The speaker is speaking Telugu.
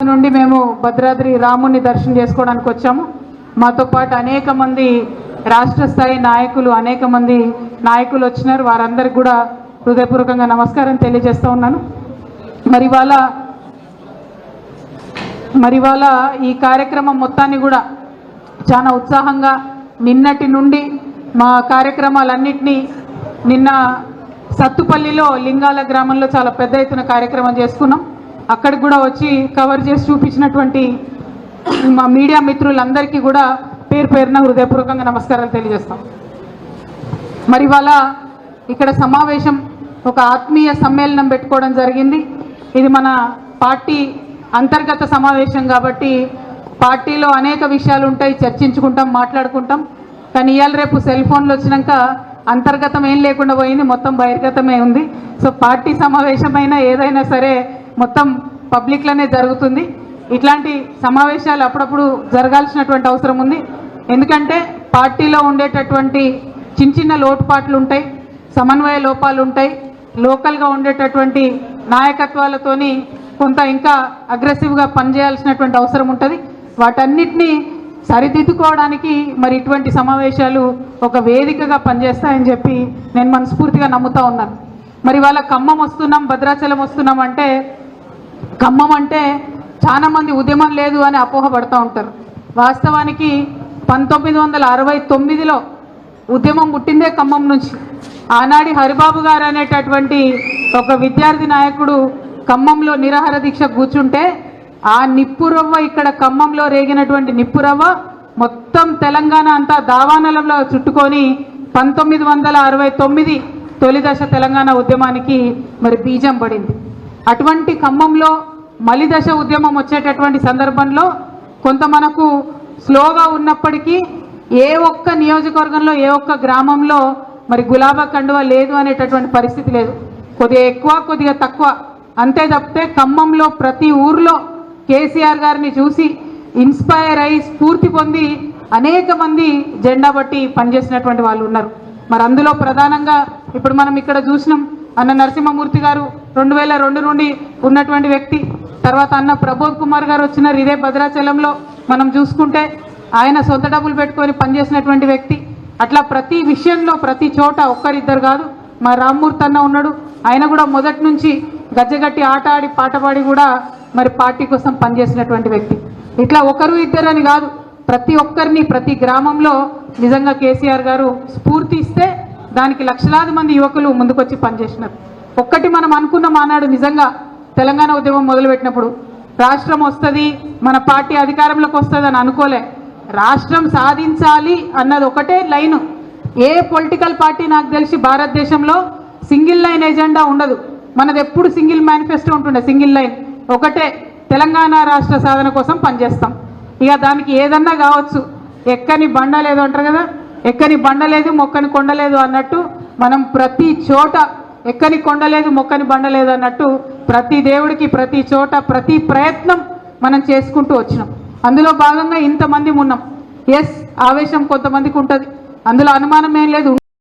నుండి మేము భద్రాద్రి రాముని దర్శనం చేసుకోవడానికి వచ్చాము. మాతో పాటు అనేక మంది రాష్ట్ర స్థాయి నాయకులు వచ్చినారు. వారందరికీ కూడా హృదయపూర్వకంగా నమస్కారం తెలియజేస్తూ ఉన్నాను. మరి వాళ్ళ ఈ కార్యక్రమం మొత్తాన్ని కూడా చాలా ఉత్సాహంగా నిన్నటి నుండి మా కార్యక్రమాలన్నింటినీ నిన్న సత్తుపల్లిలో లింగాల గ్రామంలో చాలా పెద్ద ఎత్తున కార్యక్రమం చేసుకున్నాం. అక్కడికి కూడా వచ్చి కవర్ చేసి చూపించినటువంటి మా మీడియా మిత్రులందరికీ కూడా పేరు పేరున హృదయపూర్వకంగా నమస్కారాలు తెలియజేస్తాం. మరి వాళ్ళ ఇక్కడ సమావేశం ఒక ఆత్మీయ సమ్మేళనం పెట్టుకోవడం జరిగింది. ఇది మన పార్టీ అంతర్గత సమావేశం కాబట్టి పార్టీలో అనేక విషయాలు ఉంటాయి, చర్చించుకుంటాం, మాట్లాడుకుంటాం. కానీ ఇవాళ రేపు సెల్ ఫోన్లు వచ్చినాక అంతర్గతం ఏం లేకుండా పోయింది, మొత్తం బహిర్గతమే ఉంది. సో పార్టీ సమావేశమైనా ఏదైనా సరే మొత్తం పబ్లిక్లోనే జరుగుతుంది. ఇట్లాంటి సమావేశాలు అప్పుడప్పుడు జరగాల్సినటువంటి అవసరం ఉంది. ఎందుకంటే పార్టీలో ఉండేటటువంటి చిన్న చిన్న లోటుపాట్లు ఉంటాయి, సమన్వయ లోపాలు ఉంటాయి, లోకల్గా ఉండేటటువంటి నాయకత్వాలతోని కొంత ఇంకా అగ్రెసివ్గా పనిచేయాల్సినటువంటి అవసరం ఉంటుంది. వాటన్నిటినీ సరిదిద్దుకోవడానికి మరి ఇటువంటి సమావేశాలు ఒక వేదికగా పనిచేస్తాయని చెప్పి నేను మనస్ఫూర్తిగా నమ్ముతూ ఉన్నాను. మరి వాళ్ళ ఖమ్మం వస్తున్నాం, భద్రాచలం వస్తున్నాం అంటే ఖమ్మం అంటే చాలామంది ఉద్యమం లేదు అని అపోహపడుతూ ఉంటారు. వాస్తవానికి 1969లో ఉద్యమం పుట్టిందే ఖమ్మం నుంచి. ఆనాడి హరిబాబు గారు అనేటటువంటి ఒక విద్యార్థి నాయకుడు ఖమ్మంలో నిరాహార దీక్ష కూర్చుంటే ఆ నిప్పురవ్వ ఇక్కడ ఖమ్మంలో రేగినటువంటి నిప్పురవ్వ మొత్తం తెలంగాణ అంతా దావానలంలో చుట్టుకొని 1969 తొలి దశ తెలంగాణ ఉద్యమానికి మరి బీజం పడింది. అటువంటి ఖమ్మంలో మలి దశ ఉద్యమం వచ్చేటటువంటి సందర్భంలో కొంత మనకు స్లోగా ఉన్నప్పటికీ ఏ ఒక్క నియోజకవర్గంలో ఏ ఒక్క గ్రామంలో మరి గులాబా కండువా లేదు అనేటటువంటి పరిస్థితి లేదు. కొద్దిగా ఎక్కువ కొద్దిగా తక్కువ అంతే తప్పితే ఖమ్మంలో ప్రతి ఊర్లో కేసీఆర్ గారిని చూసి ఇన్స్పైర్ అయి స్ఫూర్తి పొంది అనేక మంది జెండా బట్టి పనిచేసినటువంటి వాళ్ళు ఉన్నారు. మరి అందులో ప్రధానంగా ఇప్పుడు మనం ఇక్కడ చూసినాం అన్న నరసింహమూర్తి గారు 2002 నుండి ఉన్నటువంటి వ్యక్తి. తర్వాత అన్న ప్రబోధ్ కుమార్ గారు వచ్చినారు ఇదే భద్రాచలంలో. మనం చూసుకుంటే ఆయన సొంత డబ్బులు పెట్టుకొని పనిచేసినటువంటి వ్యక్తి. అట్లా ప్రతి విషయంలో ప్రతి చోట ఒక్కరిద్దరు కాదు. మా రామ్మూర్తి అన్న ఉన్నాడు, ఆయన కూడా మొదటి నుంచి గజ్జగట్టి ఆట ఆడి పాట పాడి కూడా మరి పార్టీ కోసం పనిచేసినటువంటి వ్యక్తి. ఇట్లా ఒకరు ఇద్దరు అని కాదు, ప్రతి ఒక్కరిని ప్రతి గ్రామంలో నిజంగా కేసీఆర్ గారు స్ఫూర్తి ఇస్తే దానికి లక్షలాది మంది యువకులు ముందుకొచ్చి పనిచేసినారు. ఒక్కటి మనం అనుకున్నాం ఆనాడు నిజంగా తెలంగాణ ఉద్యమం మొదలుపెట్టినప్పుడు రాష్ట్రం వస్తుంది, మన పార్టీ అధికారంలోకి వస్తుంది అని అనుకోలే. రాష్ట్రం సాధించాలి అన్నది ఒకటే లైను. ఏ పొలిటికల్ పార్టీ నాకు తెలిసి భారతదేశంలో సింగిల్ లైన్ ఎజెండా ఉండదు. మనది ఎప్పుడు సింగిల్ మేనిఫెస్టో ఉంటుండే, సింగిల్ లైన్ ఒకటే, తెలంగాణ రాష్ట్ర సాధన కోసం పనిచేస్తాం. ఇక దానికి ఏదన్నా కావచ్చు, ఎక్కని బండ లేదు అంటారు కదా, ఎక్కని బండ లేదు మొక్కని కొండ లేదు అన్నట్టు మనం ప్రతి చోట ఎక్కని కొండ లేదు మొక్కని బండ లేదు అన్నట్టు ప్రతి దేవుడికి ప్రతి చోట ప్రతి ప్రయత్నం మనం చేసుకుంటూ వచ్చినాం. అందులో భాగంగా ఇంతమంది ఉన్నాం. ఎస్, ఆవేశం కొంతమందికి ఉంటుంది, అందులో అనుమానం ఏం లేదు.